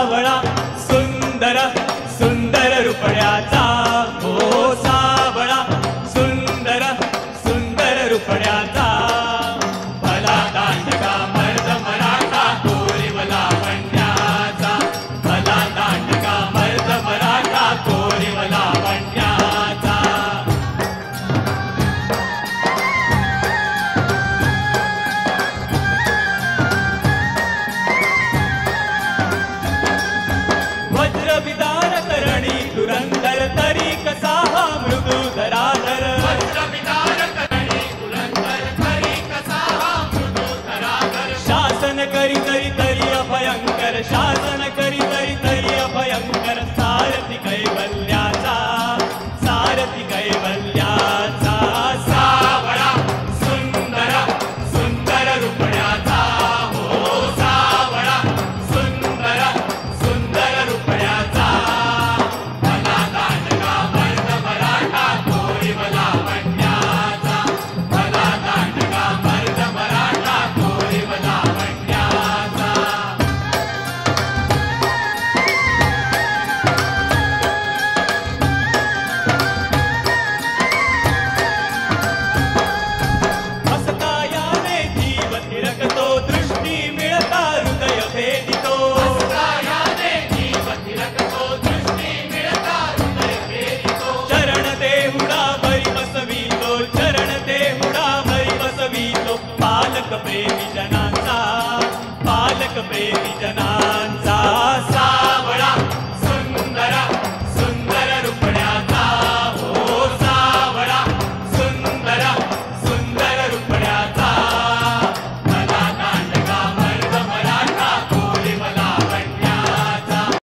सावळा सुंदर सुंदर रुपड्याचा हो सावळा सुंदर सुंदर रुपड्याचा भला दांडगा मर्द मराठा कोरीवला वंड्याचा भला दांडगा मर्द मराठा कोरीवला वंड्याचा वज्र विदार करणी धुरंधर तरी कसा हा मृदू धराधर वज्र विदार करणी धुरंधर तरी कसा हा मृदू धराधर शासन करी तरी तरी अभयंकर शासन करी तरी तरी अभयंकर सारथी कैवल्याचा सारथी कैवल्याचा सावळा सुंदर सुंदर रुपड्याचा हो सावळा सुंदर सुंदर रुपड्याचा भला दांडगा मर्द मराठा कोरीवला वंड्याचा भला दांडगा मर्द मराठा कोरीवला वंड्याचा हसता याने जीव थिरकतो दृष्टी मिळता हृदय भेदितो हसता याने जीव थिरकतो दृष्टी मिळता हृदय भेदितो चरण देहुडा भरी बसवितो चरण देहुडा भरी बसवितो पालक प्रेमी जनांचा पालक प्रेमी जनांचा